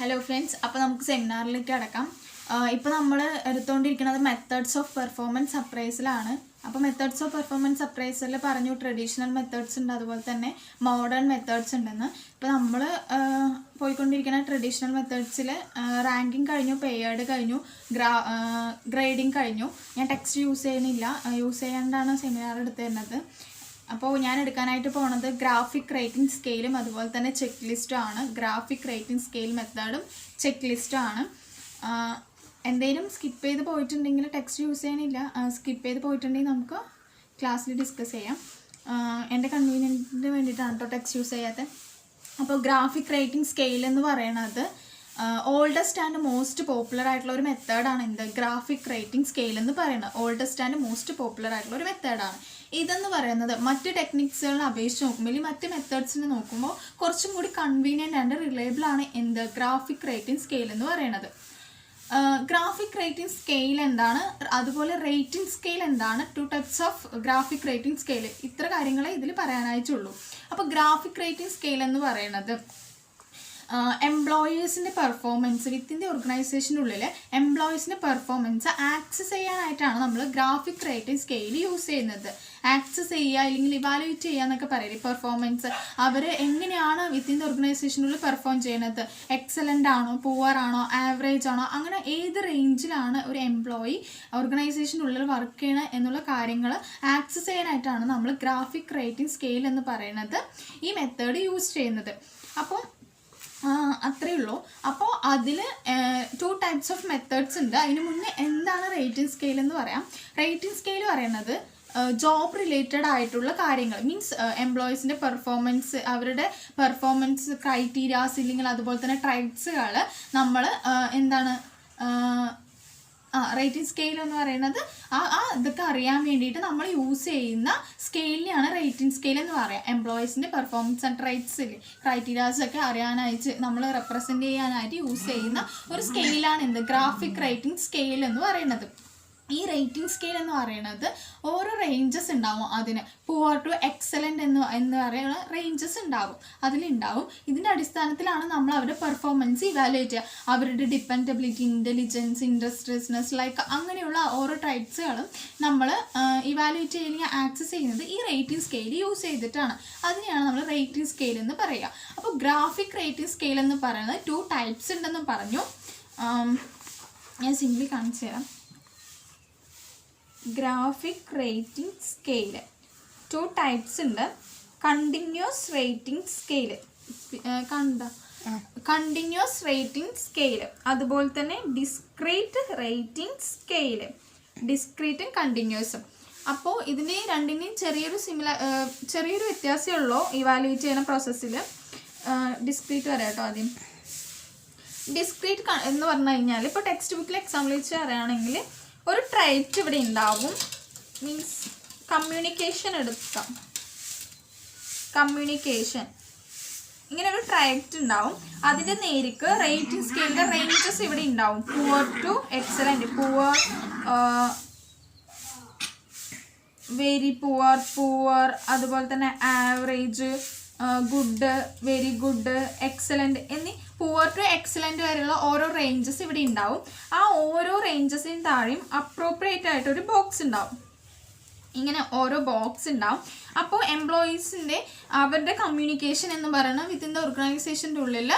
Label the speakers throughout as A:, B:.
A: Hello friends, അപ്പോൾ നമുക്ക് സെമിനാറിലേക്ക് അടക്കാം. ഇപ്പോൾ നമ്മൾ എടുത്തുകൊണ്ടിരിക്കുന്നത് മെത്തേഡ്സ് ഓഫ് പെർഫോമൻസ് അപ്രൈസലാണ്. അപ്പോൾ മെത്തേഡ്സ് ഓഫ് പെർഫോമൻസ് അപ്രൈസലിൽ പറഞ്ഞു ട്രഡീഷണൽ മെത്തേഡ്സ് ഉണ്ട്, അതുപോലെ തന്നെ മോഡേൺ മെത്തേഡ്സ് ഉണ്ടെന്ന്. ഇപ്പോൾ നമ്മൾ പോയിക്കൊണ്ടിരിക്കുന്ന ട്രഡീഷണൽ മെത്തേഡ്സിൽ റാങ്കിങ് കഴിഞ്ഞു, പെയ്ഡ് കഴിഞ്ഞു, ഗ്രേഡിങ് കഴിഞ്ഞു. ഞാൻ ടെക്സ്റ്റ് യൂസ് ചെയ്യാണ്ടാണ് സെമിനാർ എടുത്തു തരുന്നത്. അപ്പോൾ ഞാൻ എടുക്കാനായിട്ട് പോകുന്നത് ഗ്രാഫിക് റേറ്റിംഗ് സ്കെയിലും അതുപോലെ തന്നെ ചെക്ക് ലിസ്റ്റും ആണ്. ഗ്രാഫിക് റേറ്റിംഗ് സ്കെയിൽ മെത്തേഡും ചെക്ക് ലിസ്റ്റും ആണ്. എന്തെങ്കിലും സ്കിപ്പ് ചെയ്ത് പോയിട്ടുണ്ടെങ്കിൽ ടെക്സ്റ്റ് യൂസ് ചെയ്യാനില്ല, സ്കിപ്പ് ചെയ്ത് പോയിട്ടുണ്ടെങ്കിൽ നമുക്ക് ക്ലാസ്സിൽ ഡിസ്കസ് ചെയ്യാം. എൻ്റെ കൺവീനിയൻറ്റിന് വേണ്ടിയിട്ടാണ് കേട്ടോ ടെക്സ്റ്റ് യൂസ് ചെയ്യാത്തത്. അപ്പോൾ ഗ്രാഫിക് റേറ്റിംഗ് സ്കെയിൽ എന്ന് പറയുന്നത് ഓൾഡസ്റ്റ് ആൻഡ് മോസ്റ്റ് പോപ്പുലർ ആയിട്ടുള്ള ഒരു മെത്തേഡാണ്. എന്ത് ഗ്രാഫിക് റേറ്റിംഗ് സ്കെയിൽ എന്ന് പറയുന്നത് ഓൾഡസ്റ്റ് ആൻഡ് മോസ്റ്റ് പോപ്പുലർ ആയിട്ടുള്ള ഒരു മെത്തേഡാണ്. ഇതെന്ന് പറയുന്നത് മറ്റ് ടെക്നിക്സുകളെ അപേക്ഷിച്ച് നോക്കുമ്പോൾ മറ്റ് മെത്തേഡ്സിനെ നോക്കുമ്പോൾ കുറച്ചും കൂടി കൺവീനിയൻ്റ് ആൻഡ് റിലയബിൾ ആണ് എന്ത് ഗ്രാഫിക് റേറ്റിംഗ് സ്കെയിൽ എന്ന് പറയുന്നത്. ഗ്രാഫിക് റേറ്റിംഗ് സ്കെയിൽ എന്താണ്, അതുപോലെ റേറ്റിംഗ് സ്കെയിൽ എന്താണ്, 2 types of graphic rating scale, ഇത്ര കാര്യങ്ങളെ ഇതിൽ പറയാനായിട്ടുള്ളൂ. അപ്പോൾ ഗ്രാഫിക് റേറ്റിംഗ് സ്കെയിൽ എന്ന് പറയുന്നത് എംപ്ലോയീസിൻ്റെ പെർഫോമൻസ് വിത്തിൻ ദി ഓർഗനൈസേഷൻ്റെ ഉള്ളിൽ എംപ്ലോയീസിൻ്റെ പെർഫോമൻസ് ആക്സസ് ചെയ്യാനായിട്ടാണ് നമ്മൾ ഗ്രാഫിക് റേറ്റിംഗ് സ്കെയിൽ യൂസ് ചെയ്യുന്നത്. ആക്സസ് ചെയ്യുക അല്ലെങ്കിൽ ഇവാലുവേറ്റ് ചെയ്യുക എന്നൊക്കെ പറയില്ലേ, പെർഫോമൻസ് അവർ എങ്ങനെയാണ് വിത്തിൻ ദി ഓർഗനൈസേഷനുള്ളിൽ പെർഫോം ചെയ്യുന്നത്, എക്സലൻ്റ് ആണോ, പുവർ ആണോ, ആവറേജ് ആണോ, അങ്ങനെ ഏത് റേഞ്ചിലാണ് ഒരു എംപ്ലോയി ഓർഗനൈസേഷനുള്ളിൽ വർക്ക് ചെയ്യണം എന്നുള്ള കാര്യങ്ങൾ ആക്സസ് ചെയ്യാനായിട്ടാണ് നമ്മൾ ഗ്രാഫിക് റേറ്റിംഗ് സ്കെയിൽ എന്ന് പറയുന്നത് ഈ മെത്തേഡ് യൂസ് ചെയ്യുന്നത്. അപ്പോൾ അത്രയേ ഉള്ളൂ. അപ്പോൾ അതിൽ 2 ടൈപ്സ് ഓഫ് മെത്തേഡ്സ് ഉണ്ട്. അതിന് മുന്നേ എന്താണ് റേറ്റിംഗ് സ്കെയിൽ എന്ന് പറയാം. റേറ്റിംഗ് സ്കെയിൽ പറയുന്നത് ജോബ് റിലേറ്റഡ് ആയിട്ടുള്ള കാര്യങ്ങൾ, മീൻസ് എംപ്ലോയീസിൻ്റെ പെർഫോമൻസ്, അവരുടെ പെർഫോമൻസ് ക്രൈറ്റീരിയാസ് ഇല്ലെങ്കിൽ അതുപോലെ തന്നെ ട്രൈറ്റ്സുകൾ നമ്മൾ എന്താണ് റേറ്റിംഗ് സ്കെയിൽ എന്ന് പറയുന്നത് ഇതൊക്കെ അറിയാൻ വേണ്ടിയിട്ട് നമ്മൾ യൂസ് ചെയ്യുന്ന സ്കെയിലിനെയാണ് റേറ്റിംഗ് സ്കെയിൽ എന്ന് പറയാം. എംപ്ലോയീസിൻ്റെ പെർഫോമൻസ് ആൻഡ് ട്രൈറ്റ്സ് ക്രൈറ്റീരിയാസ് ഒക്കെ അറിയാനായിട്ട് നമ്മൾ റെപ്രസെൻ്റ് ചെയ്യാനായിട്ട് യൂസ് ചെയ്യുന്ന ഒരു സ്കെയിലാണ് എന്ത് ഗ്രാഫിക് റേറ്റിംഗ് സ്കെയിൽ എന്ന് പറയുന്നത്. ഈ റേറ്റിംഗ് സ്കെയിൽ എന്ന് പറയുന്നത് ഓരോ റേഞ്ചസ് ഉണ്ടാവും. അതിന് പുവർ ടു എക്സലൻ്റ് എന്ന് പറയുന്ന റേഞ്ചസ് അതിലുണ്ടാവും. ഇതിൻ്റെ അടിസ്ഥാനത്തിലാണ് നമ്മൾ അവരുടെ പെർഫോമൻസ് ഇവാലുവേറ്റ് ചെയ്യുക. അവരുടെ ഡിപ്പെൻഡബിലിറ്റി, ഇൻ്റലിജൻസ്, ഇൻഡസ്ട്രിയസ്നെസ്, ലൈക്ക് അങ്ങനെയുള്ള ഓരോ ടൈപ്സുകളും നമ്മൾ ഇവാലുവേറ്റ് ചെയ്യുന്ന ആക്സസ് ചെയ്യുന്നത് ഈ റേറ്റിംഗ് സ്കെയിൽ യൂസ് ചെയ്തിട്ടാണ്. അതിനെയാണ് നമ്മൾ റേറ്റിംഗ് സ്കെയിൽ എന്ന് പറയുക. അപ്പോൾ ഗ്രാഫിക് റേറ്റിംഗ് സ്കെയിൽ എന്ന് പറയുന്നത് 2 ടൈപ്സ് ഉണ്ടെന്ന് പറഞ്ഞു. ഞാൻ സിംപ്ലി കാണിച്ചു തരാം. ഗ്രാഫിക് റേറ്റിംഗ് സ്കെയിൽ 2 ടൈപ്സ് ഉണ്ട്. Continuous rating scale, continuous rating scale, അതുപോലെ തന്നെ ഡിസ്ക്രീറ്റ് റേറ്റിംഗ് സ്കെയിൽ, ഡിസ്ക്രീറ്റും കണ്ടിന്യൂസും. അപ്പോൾ ഇതിൻ്റെ രണ്ടിനെയും ചെറിയൊരു വ്യത്യാസമേ ഉള്ളൂ ഇവാലുവേറ്റ് ചെയ്യുന്ന പ്രോസസ്സിൽ. ഡിസ്ക്രീറ്റ് വരാം കേട്ടോ. ആദ്യം ഡിസ്ക്രീറ്റ് എന്ന് പറഞ്ഞു കഴിഞ്ഞാൽ ഇപ്പോൾ ടെക്സ്റ്റ് ബുക്കിൽ എക്സാമ്പിൾ വെച്ച് പറയുകയാണെങ്കിൽ ഒരു ട്രൈറ്റ് ഇവിടെ ഉണ്ടാവും, മീൻസ് കമ്മ്യൂണിക്കേഷൻ എടുക്കാം. കമ്മ്യൂണിക്കേഷൻ ഇങ്ങനെ ഒരു ട്രൈറ്റ് ഉണ്ടാവും. അതിൻ്റെ നേരിക്ക് റേറ്റിംഗ് സ്കെയിലിൻ്റെ റേഞ്ചസ് ഇവിടെ ഉണ്ടാവും. Poor to excellent, poor, very poor, അതുപോലെ തന്നെ average, good, very good, excellent എന്നീ പുവർ ടു എക്സലൻ്റ് വരെയുള്ള ഓരോ റേഞ്ചസ് ഇവിടെ ഉണ്ടാവും. ആ ഓരോ റേഞ്ചസിന് താഴെയും അപ്രോപ്രിയേറ്റ് ആയിട്ടൊരു ബോക്സ് ഉണ്ടാവും. ഇങ്ങനെ ഓരോ ബോക്സ് ഉണ്ടാവും. അപ്പോൾ എംപ്ലോയീസിൻ്റെ അവരുടെ കമ്മ്യൂണിക്കേഷൻ എന്ന് പറയുന്നത് വിത്തിൻ ദ ഓർഗനൈസേഷൻ്റെ ഉള്ളിൽ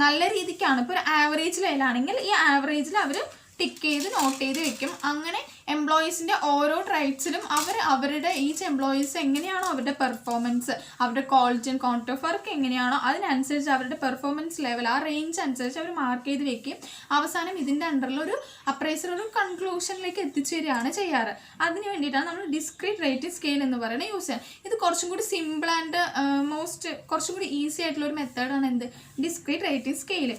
A: നല്ല രീതിക്കാണ്. ഇപ്പോൾ ഒരു ആവറേജ് ലെവലാണെങ്കിൽ ഈ ആവറേജിൽ അവർ ടിക്ക് ചെയ്ത് നോട്ട് ചെയ്ത് വെക്കും. അങ്ങനെ എംപ്ലോയീസിൻ്റെ ഓരോ ട്രൈറ്റ്സിലും അവരുടെ ഈച്ച് എംപ്ലോയീസ് എങ്ങനെയാണോ അവരുടെ പെർഫോമൻസ്, അവരുടെ quality and quantity of work എങ്ങനെയാണോ അതിനനുസരിച്ച് അവരുടെ പെർഫോമൻസ് ലെവൽ ആ റേഞ്ച് അനുസരിച്ച് അവർ മാർക്ക് ചെയ്ത് വെക്കും. അവസാനം ഇതിൻ്റെ അണ്ടറിൽ ഒരു അപ്രൈസർ ഒരു കൺക്ലൂഷനിലേക്ക് എത്തിച്ചേരുകയാണ് ചെയ്യാറ്. അതിന് വേണ്ടിയിട്ടാണ് നമ്മൾ ഡിസ്ക്രീറ്റ് റേറ്റിംഗ് സ്കെയിൽ എന്ന് പറയുന്നത് യൂസ് ചെയ്യുന്നത്. ഇത് കുറച്ചും കൂടി സിമ്പിൾ ആൻഡ് കുറച്ചും കൂടി ഈസി ആയിട്ടുള്ള ഒരു മെത്തേഡാണ് എന്ത് ഡിസ്ക്രീറ്റ് റേറ്റിംഗ് സ്കെയിൽ.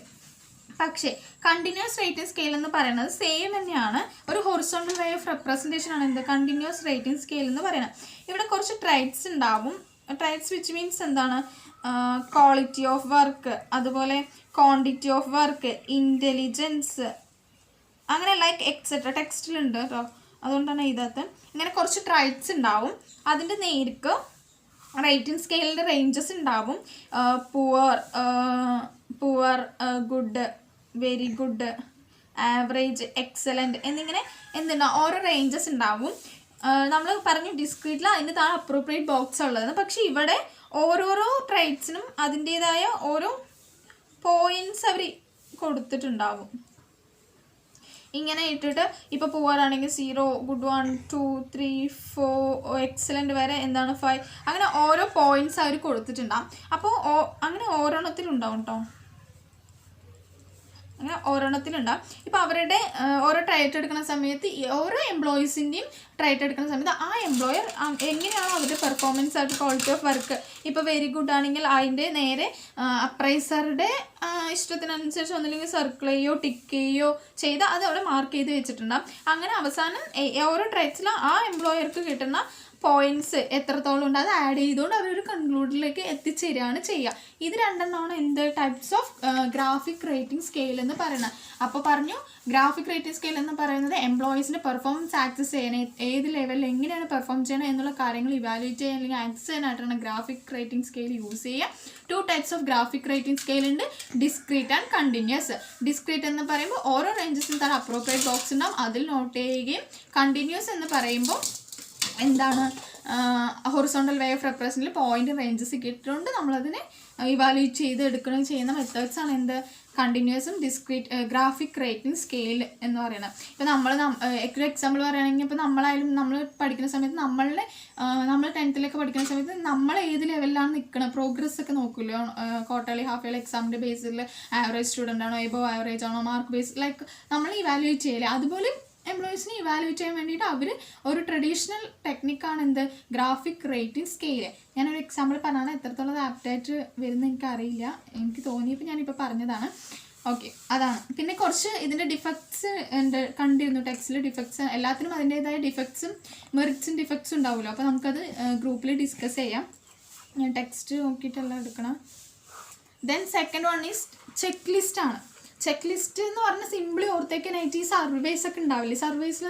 A: പക്ഷേ കണ്ടിന്യൂസ് റേറ്റിംഗ് സ്കെയിൽ എന്ന് പറയുന്നത് സെയിം തന്നെയാണ്, ഒരു ഹൊറിസോണ്ടൽ വേ ഓഫ് റെപ്രസെൻറ്റേഷൻ ആണ് എന്ത് കണ്ടിന്യൂസ് റേറ്റിംഗ് സ്കെയിൽ എന്ന് പറയുന്നത്. ഇവിടെ കുറച്ച് ട്രൈറ്റ്സ് ഉണ്ടാവും. ട്രൈറ്റ്സ് വിച്ച് മീൻസ് എന്താണ്, ക്വാളിറ്റി ഓഫ് വർക്ക്, അതുപോലെ ക്വാണ്ടിറ്റി ഓഫ് വർക്ക്, ഇൻ്റലിജൻസ്, അങ്ങനെ ലൈക്ക് എക്സെട്ര ടെക്സ്റ്റിലുണ്ട് കേട്ടോ, അതുകൊണ്ടാണ് ഇതകത്ത്. ഇങ്ങനെ കുറച്ച് ട്രൈറ്റ്സ് ഉണ്ടാവും. അതിൻ്റെ നേരിക്ക് റേറ്റിംഗ് സ്കെയിലിൻ്റെ റേഞ്ചസ് ഉണ്ടാവും. Poor, good, very good, average, excellent എന്നിങ്ങനെ എന്തുണ്ടാവും ഓരോ റേഞ്ചസ് ഉണ്ടാവും. നമ്മൾ പറഞ്ഞു ഡിസ്ക്രീറ്റിൽ അതിൻ്റെ താഴെ അപ്രോപ്രിയേറ്റ് ബോക്സ് ഉള്ളതെന്ന്. പക്ഷെ ഇവിടെ ഓരോരോ ട്രൈറ്റ്സിനും അതിൻ്റേതായ ഓരോ പോയിൻറ്റ്സ് അവർ കൊടുത്തിട്ടുണ്ടാവും. ഇങ്ങനെ ഇട്ടിട്ട് ഇപ്പോൾ പുവർ ആണെങ്കിൽ 0, ഗുഡ് 1, 2, 3, 4, എക്സലൻറ്റ് വരെ എന്താണ് 5, അങ്ങനെ ഓരോ പോയിൻറ്റ്സ് അവർ കൊടുത്തിട്ടുണ്ടാകും. അപ്പോൾ അങ്ങനെ ഓരോണത്തിലുണ്ടാവും കേട്ടോ, അങ്ങനെ ഓരോണത്തിലുണ്ടാവും. ഇപ്പോൾ അവരുടെ ഓരോ ട്രയറ്റ് എടുക്കുന്ന സമയത്ത് ഓരോ എംപ്ലോയീസിൻ്റെയും ട്രയറ്റ് എടുക്കുന്ന സമയത്ത് ആ എംപ്ലോയർ എങ്ങനെയാണോ അവരുടെ പെർഫോമൻസ് ആയിട്ട് ക്വാളിറ്റി ഓഫ് വർക്ക്, ഇപ്പോൾ വെരി ഗുഡ് ആണെങ്കിൽ അതിൻ്റെ നേരെ അപ്രൈസറുടെ ഇഷ്ടത്തിനനുസരിച്ച് ഒന്നില്ലെങ്കിൽ സർക്കിൾ ചെയ്യുകയോ ടിക്ക് ചെയ്യുകയോ ചെയ്ത് അത് അവിടെ മാർക്ക് ചെയ്ത് വെച്ചിട്ടുണ്ടാകും. അങ്ങനെ അവസാനം ഓരോ ട്രയറ്റ്സിലും ആ എംപ്ലോയർക്ക് കിട്ടുന്ന പോയിൻറ്റ്സ് എത്രത്തോളം ഉണ്ട് അത് ആഡ് ചെയ്തുകൊണ്ട് അവരൊരു കൺക്ലൂഡിലേക്ക് എത്തിച്ചേരുകയാണ് ചെയ്യുക. ഇത് രണ്ടെണ്ണമാണ് എന്ത് types of graphic rating scale എന്ന് പറയുന്നത്. അപ്പോൾ പറഞ്ഞു ഗ്രാഫിക് റേറ്റിംഗ് സ്കെയിൽ എന്ന് പറയുന്നത് എംപ്ലോയീസിൻ്റെ പെർഫോമൻസ് ആക്സസ് ചെയ്യാൻ, ഏത് ലെവലിൽ എങ്ങനെയാണ് പെർഫോം ചെയ്യണം എന്നുള്ള കാര്യങ്ങൾ ഇവാലുവേറ്റ് ചെയ്യാൻ അല്ലെങ്കിൽ ആക്സസ് ചെയ്യാനായിട്ടാണ് ഗ്രാഫിക് റേറ്റിംഗ് സ്കെയിൽ യൂസ് ചെയ്യുക. 2 types of graphic rating scale ഉണ്ട്, ഡിസ്ക്രീറ്റ് ആൻഡ് കണ്ടിന്യൂസ്. ഡിസ്ക്രീറ്റ് എന്ന് പറയുമ്പോൾ ഓരോ റേഞ്ചസിന് തരം അപ്രോപ്രിയേറ്റ് ബോക്സ് ഉണ്ടാവും, അതിൽ നോട്ട് ചെയ്യുകയും കണ്ടിന്യൂസ് എന്ന് പറയുമ്പോൾ എന്താണ് ഹൊറിസോണ്ടൽ വേ ഓഫ് റെപ്രസെൻറ്റിൽ പോയിന്റ് റേഞ്ചസ് കിട്ടിയിട്ടുണ്ട്, നമ്മളതിനെ ഇവാലുവേറ്റ് ചെയ്ത് എടുക്കുകയും ചെയ്യുന്ന മെത്തേഡ്സാണ് എന്ത് കണ്ടിന്യൂസും ഡിസ്ക്രീറ്റ് ഗ്രാഫിക് റേറ്റിംഗ് സ്കെയിൽ എന്ന് പറയുന്നത്. ഇപ്പോൾ നമ്മൾ ഒരു എക്സാമ്പിൾ പറയുകയാണെങ്കിൽ ഇപ്പോൾ നമ്മളായാലും നമ്മൾ പഠിക്കുന്ന സമയത്ത് നമ്മൾ 10th പഠിക്കുന്ന സമയത്ത് നമ്മൾ ഏത് ലെവലിലാണ് നിൽക്കുന്നത് പ്രോഗ്രസ് ഒക്കെ നോക്കില്ലോ, ക്വാർട്ടർലി ഹാഫ് ഇയർലി എക്സാമിൻ്റെ ബേസിൽ ആവറേജ് സ്റ്റുഡൻ്റ് ആണോ എബോവ് ആവറേജ് ആണോ മാർക്ക് ബേസ് ലൈക്ക് നമ്മൾ ഇവാലുവേറ്റ് ചെയ്യില്ലേ, അതുപോലെ എംപ്ലോയീസിനെ ഇവാലുവേറ്റ് ചെയ്യാൻ വേണ്ടിയിട്ട് അവർ ഒരു ട്രഡീഷണൽ ടെക്നിക്കാണ് എന്ത് ഗ്രാഫിക് റേറ്റിംഗ് സ്കെയിൽ. ഞാനൊരു എക്സാമ്പിൾ പറഞ്ഞാണ്, എത്രത്തോളം ആപ്റ്റായിട്ട് വരുന്നത് എനിക്കറിയില്ല, എനിക്ക് തോന്നിയപ്പോൾ ഞാനിപ്പോൾ പറഞ്ഞതാണ്. ഓക്കെ, അതാണ്. പിന്നെ കുറച്ച് ഇതിൻ്റെ ഡിഫക്ട്സ് ഉണ്ട് കണ്ടിരുന്നു ടെക്സ്റ്റിൽ. ഡിഫക്ട്സ് എല്ലാത്തിനും അതിൻ്റേതായ ഡിഫക്ട്സും മെറിറ്റ്സും ഡിഫക്ട്സും ഉണ്ടാവുമല്ലോ, അപ്പോൾ നമുക്കത് ഗ്രൂപ്പിൽ ഡിസ്കസ് ചെയ്യാം. ഞാൻ ടെക്സ്റ്റ് നോക്കിയിട്ടെല്ലാം എടുക്കണം. Then second one is check ലിസ്റ്റാണ്. ചെക്ക് ലിസ്റ്റ് എന്ന് പറഞ്ഞാൽ സിംപ്ലി ഓർത്തേക്കാനായിട്ട് ഈ സർവേസ് ഒക്കെ ഉണ്ടാവില്ലേ, സർവേസിൽ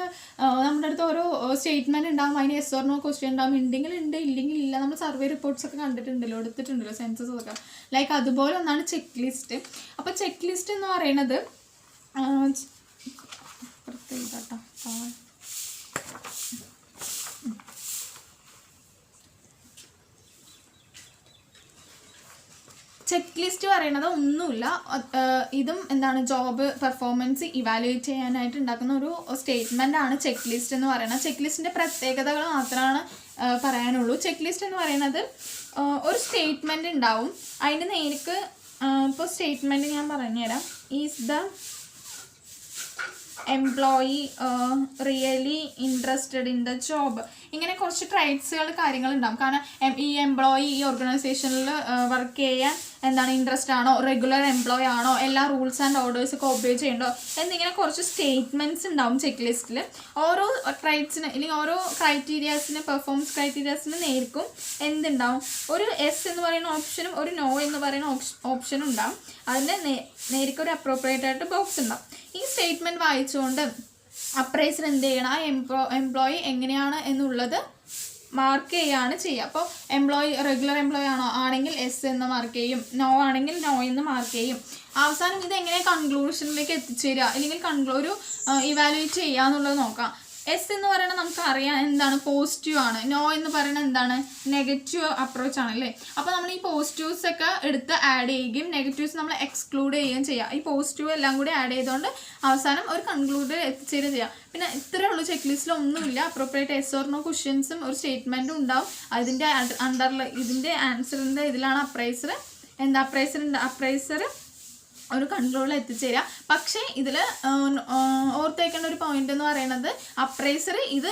A: നമ്മുടെ അടുത്ത് ഓരോ സ്റ്റേറ്റ്മെൻറ്റ് ഉണ്ടാകും, അതിന് യെസ് ഓർ നോ ക്വസ്റ്റ്യൻ ഉണ്ടാകും, ഉണ്ടെങ്കിൽ ഉണ്ട് ഇല്ലെങ്കിൽ ഇല്ല. നമ്മൾ സർവേ റിപ്പോർട്ട്സ് ഒക്കെ കണ്ടിട്ടുണ്ടല്ലോ, എടുത്തിട്ടുണ്ടല്ലോ സെൻസസ് ഒക്കെ, ലൈക്ക് അതുപോലെ ഒന്നാണ് ചെക്ക് ലിസ്റ്റ്. അപ്പോൾ ചെക്ക് ലിസ്റ്റ് എന്ന് പറയുന്നത് ചെക്ക് ലിസ്റ്റ് പറയുന്നത് ഒന്നുമില്ല, ഇതും എന്താണ് ജോബ് പെർഫോമൻസ് ഇവാലുവേറ്റ് ചെയ്യാനായിട്ട് ഉണ്ടാക്കുന്ന ഒരു സ്റ്റേറ്റ്മെൻ്റ് ആണ് ചെക്ക് ലിസ്റ്റ് എന്ന് പറയുന്നത്. ചെക്ക് ലിസ്റ്റിൻ്റെ പ്രത്യേകതകൾ മാത്രമാണ് പറയാനുള്ളൂ. ചെക്ക് ലിസ്റ്റ് എന്ന് പറയുന്നത് ഒരു സ്റ്റേറ്റ്മെൻറ്റ് ഉണ്ടാവും, അതിന് നേരിക്ക് ഇപ്പോൾ സ്റ്റേറ്റ്മെൻറ്റ് ഞാൻ പറഞ്ഞുതരാം. Is the employee really interested in the job, ഇങ്ങനെ കുറച്ച് ട്രൈറ്റ്സുകൾ കാര്യങ്ങളുണ്ടാകും. കാരണം ഈ എംപ്ലോയി ഈ ഓർഗനൈസേഷനിൽ വർക്ക് ചെയ്യാൻ എന്താണ് ഇൻട്രസ്റ്റ് ആണോ, റെഗുലർ എംപ്ലോയി ആണോ, എല്ലാ റൂൾസ് ആൻഡ് ഓർഡേഴ്സ് ഒക്കെ ഒബേ ചെയ്യണ്ടോ എന്നിങ്ങനെ കുറച്ച് സ്റ്റേറ്റ്മെൻറ്റ്സ് ഉണ്ടാവും ചെക്ക് ലിസ്റ്റിൽ. ഓരോ ട്രൈറ്റ്സിന് അല്ലെങ്കിൽ ഓരോ ക്രൈറ്റീരിയാസിന് പെർഫോമൻസ് ക്രൈറ്റീരിയാസിന് നേരിക്കും എന്തുണ്ടാവും, ഒരു എസ് എന്ന് പറയുന്ന ഓപ്ഷനും ഒരു നോ എന്ന് പറയുന്ന ഓപ്ഷനും ഉണ്ടാവും. അതിൻ്റെ നേരിക്കൊരു അപ്രോപ്രിയേറ്റ് ആയിട്ട് ബോക്സ് ഉണ്ടാവും. ഈ സ്റ്റേറ്റ്മെൻറ്റ് വായിച്ചുകൊണ്ട് അപ്രൈസർ എന്ത് ചെയ്യണം, ആ എംപ്ലോയി എങ്ങനെയാണ് എന്നുള്ളത് മാർക്ക് ചെയ്യുകയാണ് ചെയ്യുക. അപ്പോൾ റെഗുലർ എംപ്ലോയി ആണെങ്കിൽ എസ് എന്ന് മാർക്ക് ചെയ്യും, നോ ആണെങ്കിൽ നോ എന്ന് മാർക്ക് ചെയ്യും. അവസാനം ഇതെങ്ങനെ കൺക്ലൂഷനിലേക്ക് എത്തിച്ചേരുക അല്ലെങ്കിൽ ഒരു ഇവാലുവേറ്റ് ചെയ്യുക എന്നുള്ളത് നോക്കാം. എസ് എന്ന് പറയുന്നത് നമുക്ക് അറിയാം എന്താണ് പോസിറ്റീവ് ആണ്, നോ എന്ന് പറയുന്നത് എന്താണ് നെഗറ്റീവ് അപ്രോച്ച് ആണല്ലേ. അപ്പോൾ നമ്മൾ ഈ പോസിറ്റീവ്സ് ഒക്കെ എടുത്ത് ആഡ് ചെയ്യുകയും നെഗറ്റീവ്സ് നമ്മൾ എക്സ്ക്ലൂഡ് ചെയ്യുകയും ചെയ്യാം. ഈ പോസിറ്റീവ് എല്ലാം കൂടി ആഡ് ചെയ്തുകൊണ്ട് അവസാനം ഒരു കൺക്ലൂഡ് എത്തിച്ചേരുക ചെയ്യാം. പിന്നെ ഇത്രയേ ഉള്ളൂ, ചെക്ക് ലിസ്റ്റിൽ ഒന്നുമില്ല. അപ്രോപ്രിയേറ്റ് എസ് ഓർ നോ ക്വസ്റ്റ്യൻസും ഒരു സ്റ്റേറ്റ്മെൻറ്റും ഉണ്ടാവും. അതിൻ്റെ അണ്ടറിൽ ഇതിൻ്റെ ആൻസറിൻ്റെ ഇതിലാണ് അപ്രൈസർ ഒരു കൺട്രോളിൽ എത്തിച്ചേരുക. പക്ഷേ ഇതിൽ ഓർത്തേക്കേണ്ട ഒരു പോയിന്റ് എന്ന് പറയുന്നത് അപ്രൈസർ ഇത്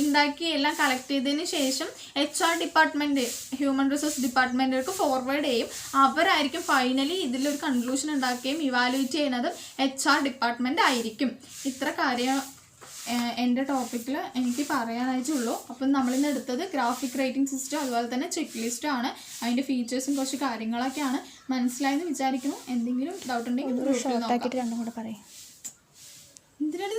A: ഉണ്ടാക്കി എല്ലാം കളക്ട് ചെയ്തതിന് ശേഷം HR ഡിപ്പാർട്ട്മെൻറ്റ് ഹ്യൂമൻ റിസോഴ്സ് ഡിപ്പാർട്ട്മെൻറ്റിലേക്ക് ഫോർവേഡ് ചെയ്യും. അവരായിരിക്കും ഫൈനലി ഇതിലൊരു കൺക്ലൂഷൻ ഉണ്ടാക്കുകയും ഇവാലുവേറ്റ് ചെയ്യുന്നത് HR ഡിപ്പാർട്ട്മെൻറ്റ് ആയിരിക്കും. ഇത്ര കാര്യം എൻ്റെ ടോപ്പിക്കിൽ എനിക്ക് പറയാനായിട്ടുള്ളൂ. അപ്പം നമ്മളിന്ന് എടുത്തത് ഗ്രാഫിക് റേറ്റിംഗ് സിസ്റ്റം അതുപോലെ തന്നെ ചെക്ക് ലിസ്റ്റും ആണ്. അതിൻ്റെ ഫീച്ചേഴ്സും കുറച്ച് കാര്യങ്ങളൊക്കെയാണ്. മനസ്സിലായെന്ന് വിചാരിക്കുന്നു. എന്തെങ്കിലും ഡൗട്ട് ഉണ്ടെങ്കിൽ
B: രണ്ടും കൂടെ പറയാം.
A: എന്തിനാണ്